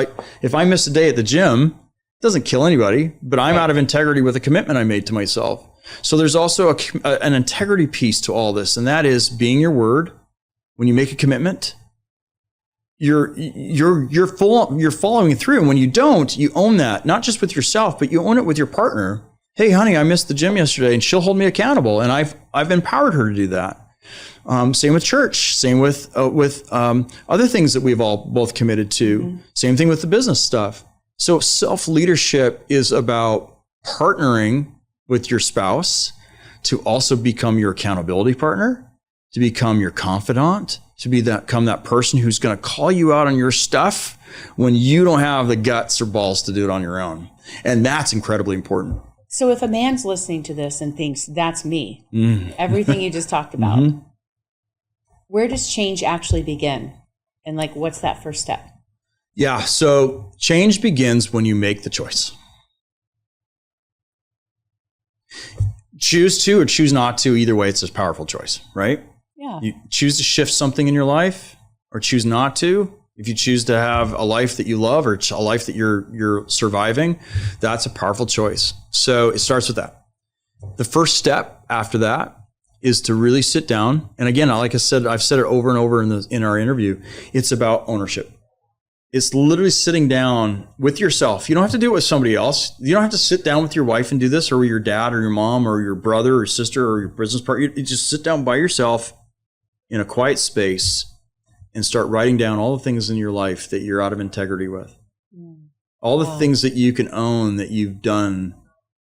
if I miss a day at the gym, it doesn't kill anybody, but I'm out of integrity with a commitment I made to myself. So there's also an integrity piece to all this, and that is being your word. When you make a commitment, you're following through. And when you don't, you own that, not just with yourself, but you own it with your partner. Hey, honey, I missed the gym yesterday, and she'll hold me accountable, and I've empowered her to do that. Same with church. Same with other things that we've all both committed to. Same thing with the business stuff. So self-leadership is about partnering with your spouse to also become your accountability partner, to become your confidant, to become that person who's going to call you out on your stuff when you don't have the guts or balls to do it on your own. And that's incredibly important. So if a man's listening to this and thinks, that's me, everything you just talked about, where does change actually begin? And like, what's that first step? Yeah, so change begins when you make the choice. Choose to or choose not to, either way, it's a powerful choice, right? Yeah. You choose to shift something in your life or choose not to. If you choose to have a life that you love or a life that you're surviving, that's a powerful choice. So it starts with that. The first step after that is to really sit down. And again, like I said, I've said it over and over in our interview, it's about ownership. It's literally sitting down with yourself. You don't have to do it with somebody else. You don't have to sit down with your wife and do this, or with your dad or your mom or your brother or sister or your business partner. You just sit down by yourself in a quiet space and start writing down all the things in your life that you're out of integrity with. All the things that you can own that you've done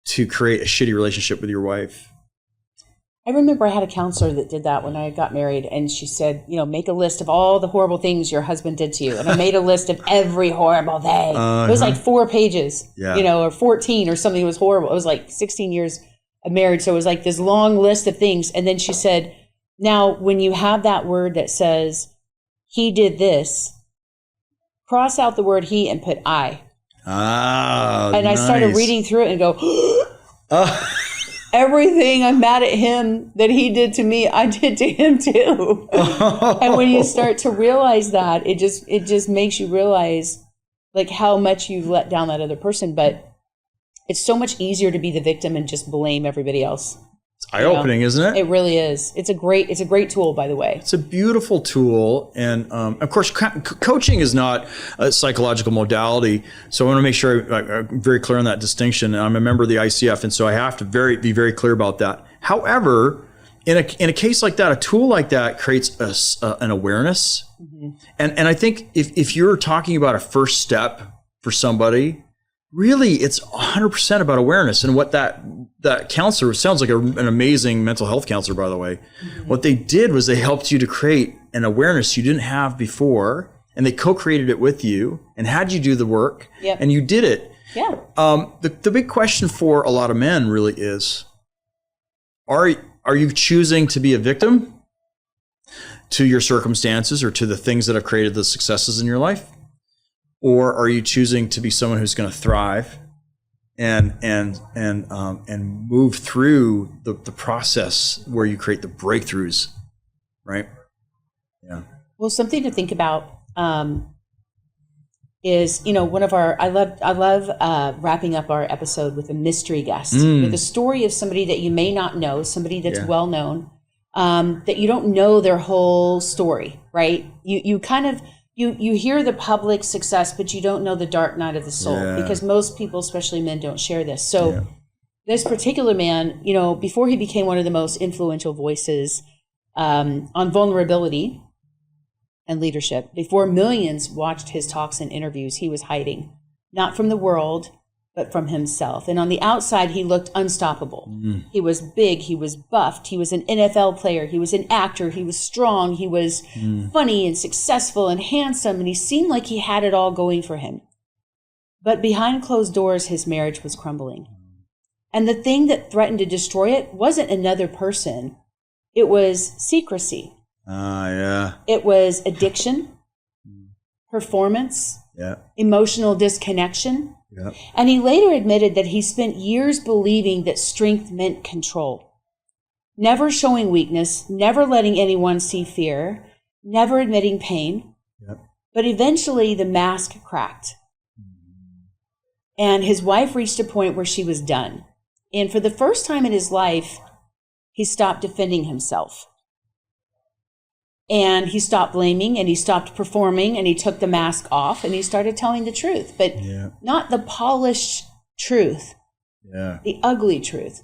to create a shitty relationship with your wife. I remember I had a counselor that did that when I got married, and she said, make a list of all the horrible things your husband did to you. And I made a list of every horrible thing. It was like 4 pages, or 14 or something. It was horrible. It was like 16 years of marriage. So it was like this long list of things. And then she said, now, when you have that word that says, he did this, cross out the word he and put I. And I started reading through it and go, everything I'm mad at him that he did to me, I did to him too. And when you start to realize that, it just makes you realize like how much you've let down that other person. But it's so much easier to be the victim and just blame everybody else. It's eye-opening, isn't it? It really is. It's a great tool, by the way. It's a beautiful tool. And of course, coaching is not a psychological modality. So I want to make sure I'm very clear on that distinction. I'm a member of the ICF, and so I have to be very clear about that. However, in a case like that, a tool like that creates an awareness. And I think if you're talking about a first step for somebody, really, it's 100% about awareness. And what that counselor, sounds like an amazing mental health counselor, by the way. What they did was they helped you to create an awareness you didn't have before, and they co-created it with you and had you do the work, and you did it. Yeah. The big question for a lot of men really is, are you choosing to be a victim to your circumstances or to the things that have created the successes in your life? Or are you choosing to be someone who's going to thrive and move through the process where you create the breakthroughs, right? Yeah. Well, something to think about is, one of our, I love wrapping up our episode with a mystery guest, with a story of somebody that you may not know, somebody that's well known, that you don't know their whole story, right? You kind of, You hear the public success, but you don't know the dark night of the soul, because most people, especially men, don't share this. So this particular man, before he became one of the most influential voices on vulnerability and leadership, before millions watched his talks and interviews, he was hiding, not from the world, but from himself. And on the outside, he looked unstoppable. He was big, he was buffed, he was an NFL player, he was an actor, he was strong, he was funny and successful and handsome, and he seemed like he had it all going for him. But behind closed doors, his marriage was crumbling. And the thing that threatened to destroy it wasn't another person. It was secrecy. It was addiction, performance, emotional disconnection. And he later admitted that he spent years believing that strength meant control, never showing weakness, never letting anyone see fear, never admitting pain. But eventually the mask cracked. And his wife reached a point where she was done. And for the first time in his life, he stopped defending himself. And he stopped blaming, and he stopped performing, and he took the mask off, and he started telling the truth, but not the polished truth, the ugly truth.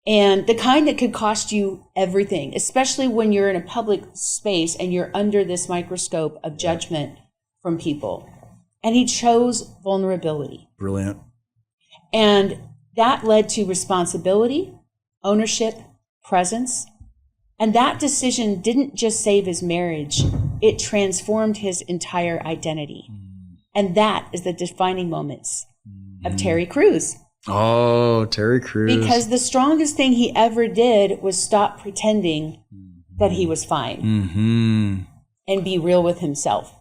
And the kind that could cost you everything, especially when you're in a public space and you're under this microscope of judgment from people. And he chose vulnerability. Brilliant. And That led to responsibility, ownership, presence. And that decision didn't just save his marriage, it transformed his entire identity. And that is the defining moments of Terry Crews. Oh, Terry Crews. Because the strongest thing he ever did was stop pretending that he was fine and be real with himself.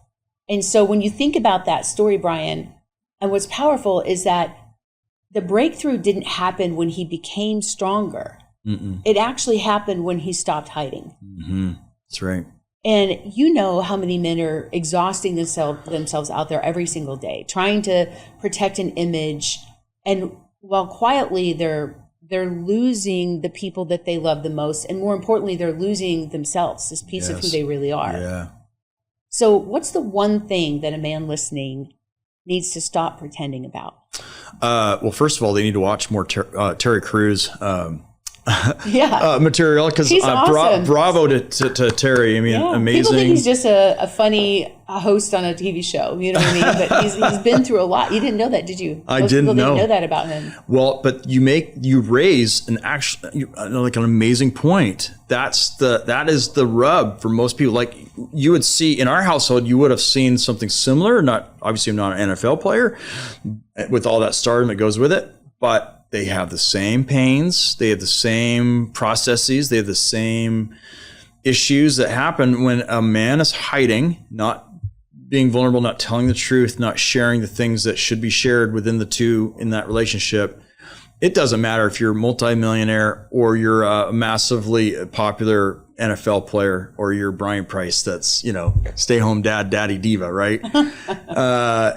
And so when you think about that story, Brian, and what's powerful is that the breakthrough didn't happen when he became stronger. It actually happened when he stopped hiding. That's right. And you know how many men are exhausting themselves out there every single day, trying to protect an image. And while quietly they're losing the people that they love the most. And more importantly, they're losing themselves, this piece of who they really are. Yeah. So what's the one thing that a man listening needs to stop pretending about? Well, first of all, they need to watch more Terry Crews material, because awesome. Bravo to Terry. I mean, amazing. People think he's just a funny host on a TV show. You know what I mean? But he's been through a lot. You didn't know that, did you? I didn't know that about him. Well, but you raise an like an amazing point. That is the rub for most people. Like, you would see in our household, you would have seen something similar. Obviously, I'm not an NFL player with all that stardom that goes with it, but they have the same pains, they have the same processes, they have the same issues that happen when a man is hiding, not being vulnerable, not telling the truth, not sharing the things that should be shared within the two in that relationship. It doesn't matter if you're a multimillionaire or you're a massively popular NFL player, or you're Brian Price that's, stay home dad, daddy diva, right?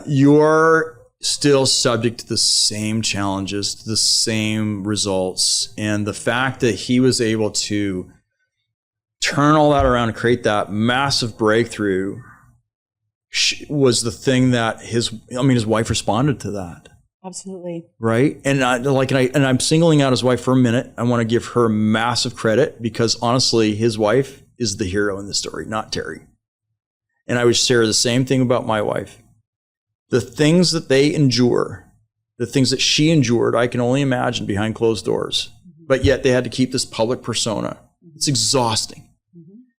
You're still subject to the same challenges, to the same results. And the fact that he was able to turn all that around and create that massive breakthrough was the thing that his wife responded to that. Absolutely. Right. And I'm singling out his wife for a minute. I want to give her massive credit, because honestly, his wife is the hero in this story, not Terry. And I would share the same thing about my wife. The things that they endure, the things that she endured, I can only imagine behind closed doors. But yet they had to keep this public persona. It's exhausting.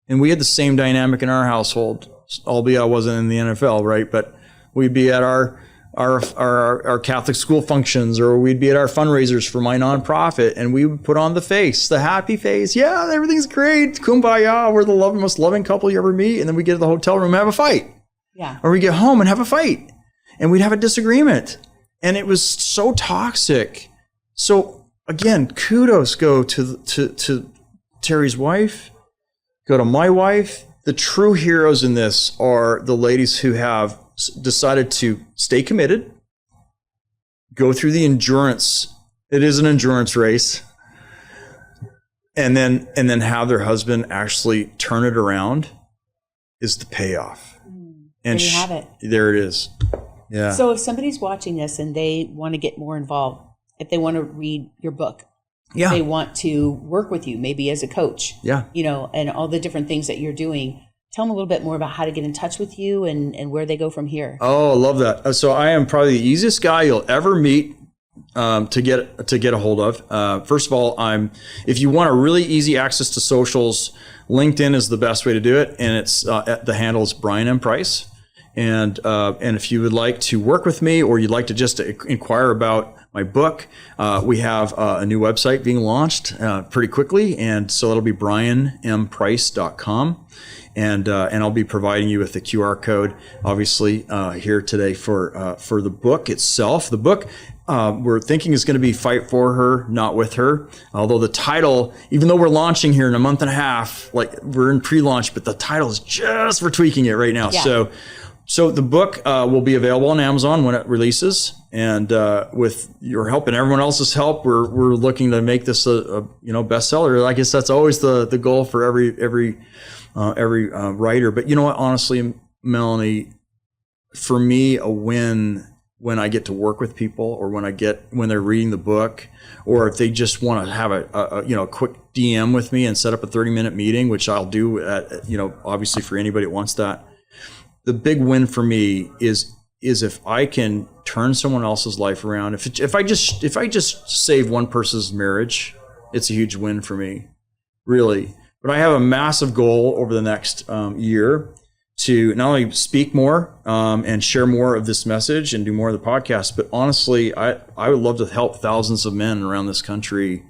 And we had the same dynamic in our household, albeit I wasn't in the NFL, right? But we'd be at our Catholic school functions, or we'd be at our fundraisers for my nonprofit, and we would put on the happy face. Yeah, everything's great. Kumbaya. We're the most loving couple you ever meet. And then we get to the hotel room and have a fight. Yeah. Or we get home and have a fight. And we'd have a disagreement. And it was so toxic. So again, kudos go to Terry's wife, go to my wife. The true heroes in this are the ladies who have decided to stay committed, go through the endurance. It is an endurance race. And then have their husband actually turn it around is the payoff. And there you have it. There it is. Yeah. So if somebody's watching this and they want to get more involved, if they want to read your book, if they want to work with you, maybe as a coach, and all the different things that you're doing, tell them a little bit more about how to get in touch with you and where they go from here. Oh, I love that. So I am probably the easiest guy you'll ever meet to get a hold of. First of all, if you want a really easy access to socials, LinkedIn is the best way to do it, and it's the handle is Brian M. Price. And if you would like to work with me, or you'd like to just inquire about my book, we have a new website being launched pretty quickly. And so it'll be brianmprice.com. And I'll be providing you with the QR code, obviously, here today for the book itself. The book we're thinking is going to be Fight for Her, Not With Her. Although the title, even though we're launching here in a month and a half, like we're in pre-launch, but the title is just, we're tweaking it right now. Yeah. So the book will be available on Amazon when it releases, and with your help and everyone else's help, we're looking to make this a bestseller. I guess that's always the goal for every writer. But you know what? Honestly, Melanie, for me, a win when I get to work with people, or when they're reading the book, or if they just want to have a quick DM with me and set up a 30-minute meeting, which I'll do at obviously for anybody that wants that. The big win for me is is if I can turn someone else's life around. If I just save one person's marriage, it's a huge win for me, really. But I have a massive goal over the next year to not only speak more and share more of this message and do more of the podcast, but honestly, I would love to help thousands of men around this country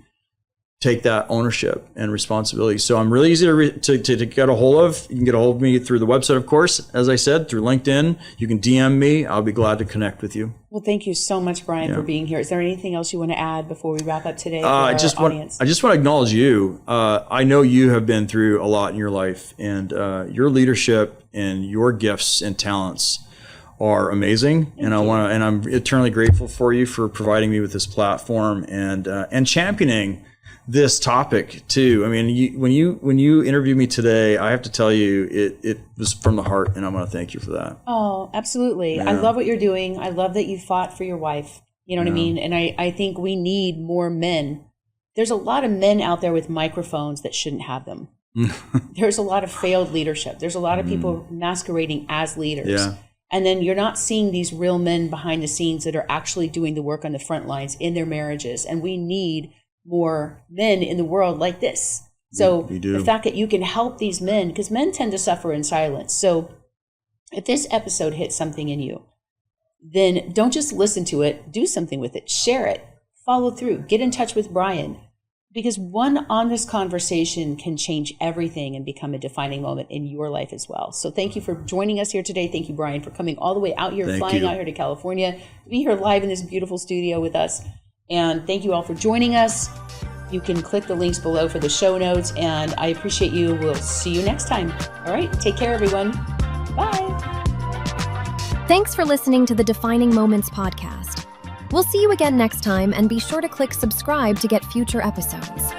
take that ownership and responsibility. So I'm really easy to get a hold of. You can get a hold of me through the website, of course, as I said, through LinkedIn. You can DM me. I'll be glad to connect with you. Well, thank you so much, Brian, for being here. Is there anything else you want to add before we wrap up today for our audience? I just want to acknowledge you. I know you have been through a lot in your life, and your leadership and your gifts and talents are amazing. And I'm eternally grateful for you for providing me with this platform and championing this topic too. I mean, when you interviewed me today, I have to tell you, it was from the heart, and I'm going to thank you for that. Oh, absolutely. Yeah. I love what you're doing. I love that you fought for your wife. You know what I mean? And I think we need more men. There's a lot of men out there with microphones that shouldn't have them. There's a lot of failed leadership. There's a lot of people masquerading as leaders. Yeah. And then you're not seeing these real men behind the scenes that are actually doing the work on the front lines in their marriages. And we need more men in the world like this. So the fact that you can help these men, because men tend to suffer in silence. So if this episode hits something in you, then don't just listen to it, do something with it, share it, follow through, get in touch with Brian, because one honest conversation can change everything and become a defining moment in your life as well. So thank you for joining us here today. Thank you, Brian, for coming all the way out here, flying out here to California, to be here live in this beautiful studio with us. And thank you all for joining us. You can click the links below for the show notes, and I appreciate you. We'll see you next time. All right, take care, everyone. Bye. Thanks for listening to the Defining Moments podcast. We'll see you again next time, and be sure to click subscribe to get future episodes.